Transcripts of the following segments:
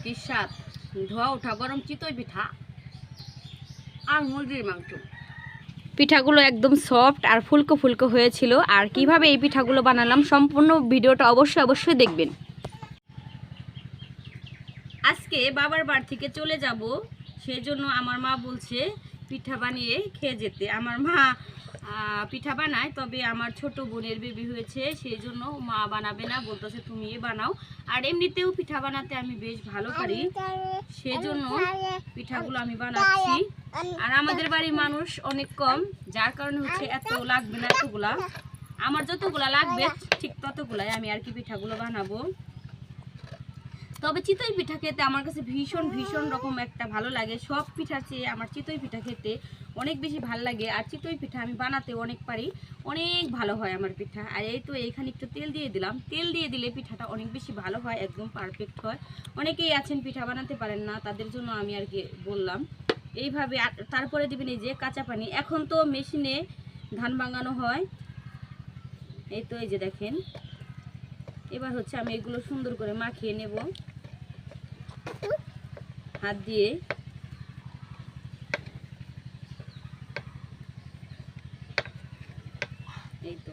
কি স্বাদ! ধোয়া ওঠা গরম চিতই পিঠা আর মুরগির মাংস। পিঠাগুলো একদম সফট আর ফুলকো ফুলকো হয়েছিল। আর কিভাবে এই পিঠাগুলো বানালাম সম্পূর্ণ ভিডিওটা অবশ্যই দেখবেন। আজকে বাবার বাড়ি থেকে চলে যাব, সেজন্য আমার মা বলছে পিঠা বানিয়ে খেয়ে যেতে। আমার মা পিঠা বানায়, তবে আমার ছোট বোনের বেবি হয়েছে, সেই জন্য মা বানাবে না, বলতেছে তুমি বানাও। আর এমনিতেও পিঠা বানাতে আমি বেশ ভালো পারি, সেজন্য পিঠাগুলো আমি বানাচ্ছি। আর আমাদের বাড়ির মানুষ অনেক কম, যার কারণে হচ্ছে এত লাগবে না, এতগুলা আমার যতগুলা লাগবে ঠিক ততগুলাই আমি আর কি পিঠাগুলো বানাবো। তবে চিতই পিঠা খেতে আমার কাছে ভীষণ রকম একটা ভালো লাগে। সব পিঠার চেয়ে আমার চিতই পিঠা খেতে অনেক বেশি ভালো লাগে। আর চিতই পিঠা আমি বানাতে অনেক পারি, অনেক ভালো হয় আমার পিঠা। আর এই তো এইখানে একটু তেল দিয়ে দিলাম, তেল দিয়ে দিলে পিঠাটা অনেক বেশি ভালো হয়, একদম পারফেক্ট হয়। অনেকেই আছেন পিঠা বানাতে পারেন না, তাদের জন্য আমি আর কি বললাম এইভাবে। তারপরে দিবেন এই যে কাঁচা পানি। এখন তো মেশিনে ধান ভাঙানো হয়, এই তো এই যে দেখেন। এবার হচ্ছে আমি এগুলো সুন্দর করে মাখিয়ে নেব হাত দিয়ে। এই তো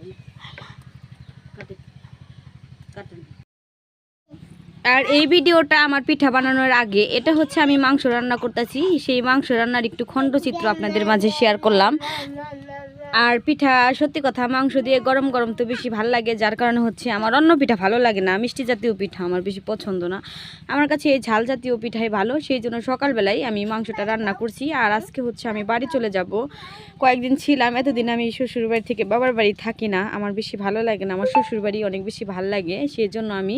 কাটেন। আর এই ভিডিওটা আমার পিঠা বানানোর আগে, এটা হচ্ছে আমি মাংস রান্না করতেছি, সেই মাংস রান্নার একটু খণ্ডচিত্র আপনাদের মাঝে শেয়ার করলাম। আর পিঠা সত্যি কথা মাংস দিয়ে গরম গরম তো বেশি ভালো লাগে, যার কারণে হচ্ছে আমার অন্য পিঠা ভালো লাগে না। মিষ্টি জাতীয় পিঠা আমার বেশি পছন্দ না, আমার কাছে এই ঝাল জাতীয় পিঠাই ভালো। সেই জন্য সকালবেলায় আমি মাংসটা রান্না করছি। আর আজকে হচ্ছে আমি বাড়ি চলে যাব, কয়েকদিন ছিলাম, এতদিন আমি শ্বশুরবাড়ি থেকে বাবার বাড়ি থাকি না, আমার বেশি ভালো লাগে না, আমার শ্বশুরবাড়ি অনেক বেশি ভালো লাগে। সেই জন্য আমি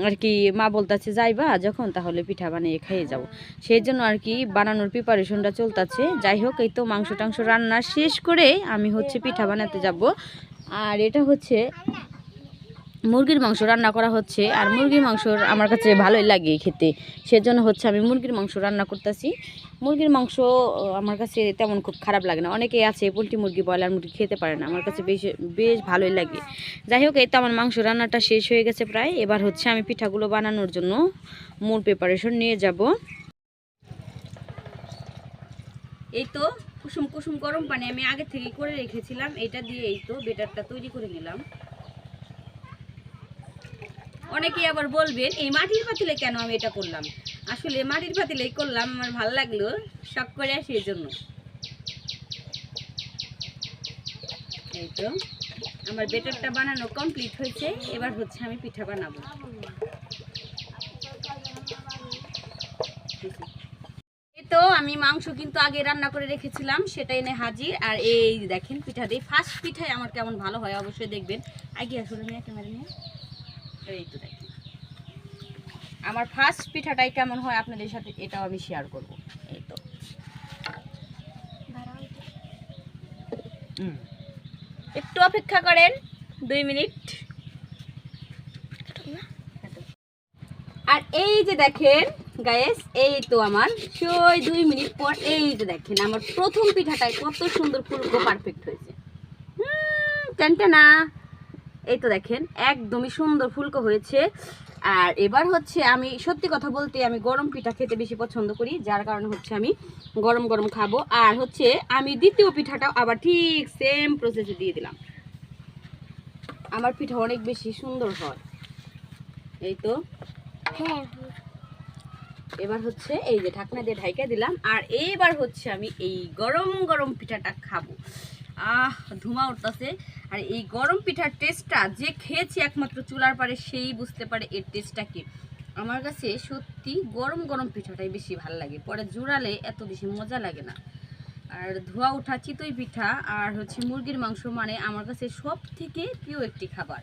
আর কি মা বলতেছে যাইবা যখন তাহলে পিঠা বানিয়ে খেয়ে যাব, সেই জন্য আর কি বানানোর প্রিপারেশনটা চলতেছে। যাই হোক, এই তো মাংস টাংস রান্না শেষ করে আমি হচ্ছে পিঠা বানাতে যাব। আর এটা হচ্ছে মুরগির মাংস রান্না করা হচ্ছে। আর মুরগির মাংস আমার কাছে ভালোই লাগে খেতে, সেজন্য হচ্ছে আমি মুরগির মাংস রান্না করতেছি। মুরগির মাংস আমার কাছে তেমন খুব খারাপ লাগে না, অনেকেই আছে পোলট্রি মুরগি ব্রয়লার মুরগি খেতে পারে না, আমার কাছে বেশ ভালোই লাগে। যাই হোক, এই তো আমার মাংস রান্নাটা শেষ হয়ে গেছে প্রায়। এবার হচ্ছে আমি পিঠাগুলো বানানোর জন্য মূল প্রিপারেশন নিয়ে যাব। এই তো কুসুম কুসুম গরম পানি আমি আগে থেকে করে রেখেছিলাম, এটা দিয়ে এই তো বেটারটা তৈরি করে নিলাম। অনেকেই আবার বলবেন এই মাটির পাতিলে কেন আমি এটা করলাম। আসলে মাটির পাতিলেই করলাম, আমার ভালো লাগলো শখ করে, সেই জন্য। এই তো আমার বেটারটা বানানো কমপ্লিট হয়েছে, এবার হচ্ছে আমি পিঠা বানাবো। এই তো আমি মাংস কিন্তু আগে রান্না করে রেখেছিলাম, সেটা এনে হাজির। আর এই দেখেন পিঠা দিয়ে ফার্স্ট পিঠাই আমার কেমন ভালো হয় অবশ্যই দেখবেন। আগে আসলে নিয়ে ক্যামেরা নিয়ে এই তো দেখেন আমার ফার্স্ট পিঠাটাই কেমন হয় আপনাদের সাথে এটাও আমি শেয়ার করব। এই তো একটু অপেক্ষা করেন 2 মিনিট। আর এই যে দেখেন গাইস, এই তো আমার সেই 2 মিনিট পর এই যে দেখেন আমার প্রথম পিঠাটাই কত সুন্দর ফুলকো পারফেক্ট হয়েছে। টানটানা, এই তো দেখেন একদমই সুন্দর ফুলকো হয়েছে। আর এবার হচ্ছে আমি সত্যি কথা বলতে আমি গরম পিঠা খেতে বেশি পছন্দ করি, যার কারণে হচ্ছে আমি গরম গরম খাবো। আর হচ্ছে আমি দ্বিতীয় পিঠাটাও আবার ঠিক সেম প্রসেসে দিয়ে দিলাম, আমার পিঠা অনেক বেশি সুন্দর হয়। এই তো এবার হচ্ছে এই যে ঢাকনা দিয়ে ঢাইকা দিলাম। আর এইবার হচ্ছে আমি এই গরম গরম পিঠাটা খাবো। ধোঁয়া উঠতেছে। আর এই গরম পিঠার টেস্টটা যে খেয়েছি একমাত্র চুলার পারে সেই বুঝতে পারে এর টেস্টটা কি। আমার কাছে সত্যি গরম গরম পিঠাটাই বেশি ভালো লাগে, পরে জোড়ালে এত বেশি মজা লাগে না। আর ধোঁয়া ওঠা চিতই পিঠা আর হচ্ছে মুরগির মাংস মানে আমার কাছে সব থেকে প্রিয় একটি খাবার।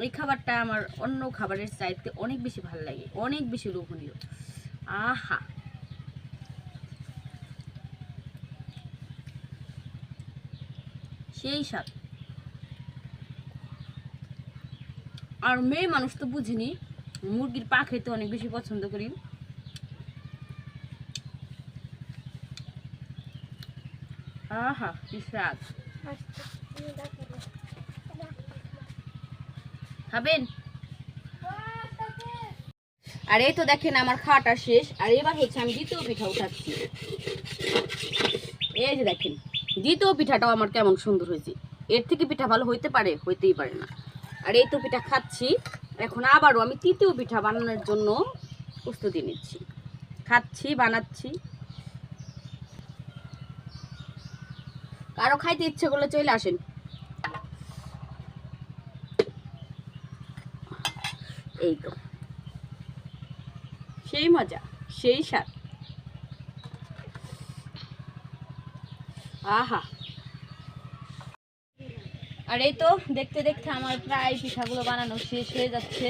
এই খাবারটা আমার অন্য খাবারের চাইতে অনেক বেশি ভালো লাগে, অনেক বেশি লোভনীয়। আহা, সেই স্বাদ। আর মেয়ে মানুষ তো বুঝিনি, মুরগির পা খেতে অনেক বেশি পছন্দ করি। আহা কি স্বাদ। খাবেন? আর এই তো দেখেন আমার খাওয়াটা শেষ। আর এবার হচ্ছে আমি দ্বিতীয় পিঠা উঠাচ্ছি। এই যে দেখেন দ্বিতীয় পিঠাটাও আমার কেমন সুন্দর হয়েছে। এর থেকে পিঠা ভালো হইতে পারে? হইতেই পারে না। আর এই তো পিঠা খাচ্ছি। এখন আবারও আমি তৃতীয় পিঠা বানানোর জন্য প্রস্তুতি নিচ্ছি। খাচ্ছি, বানাচ্ছি। কারো খাইতে ইচ্ছে করলে চলে আসেন। এই তো সেই মজা, সেই স্বাদ। আহা। আর এই তো দেখতে দেখতে আমার প্রায় পিঠাগুলো বানানো শেষ হয়ে যাচ্ছে।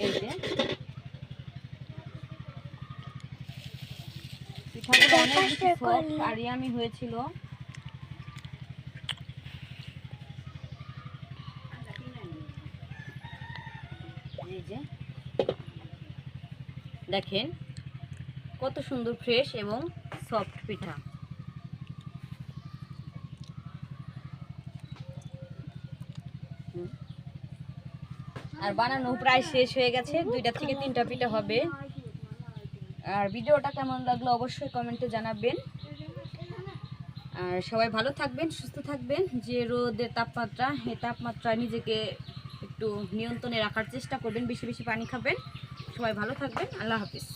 এই যে পিঠাগুলো অনেক সফট আর ইয়ামি হয়েছিল। এই যে দেখেন কত সুন্দর ফ্রেশ এবং সফট পিঠা। আর বানানো প্রায় শেষ হয়ে গেছে। 2টা থেকে 3টা পিঠা হবে। আর ভিডিওটা কেমন লাগলো অবশ্যই কমেন্টে জানাবেন। আর সবাই ভালো থাকবেন, সুস্থ থাকবেন। যে রোদের তাপমাত্রা, এই তাপমাত্রা নিজেকে একটু নিয়ন্ত্রণে রাখার চেষ্টা করবেন। বেশি বেশি পানি খাবেন। সবাই ভালো থাকবেন। আল্লাহ হাফিজ।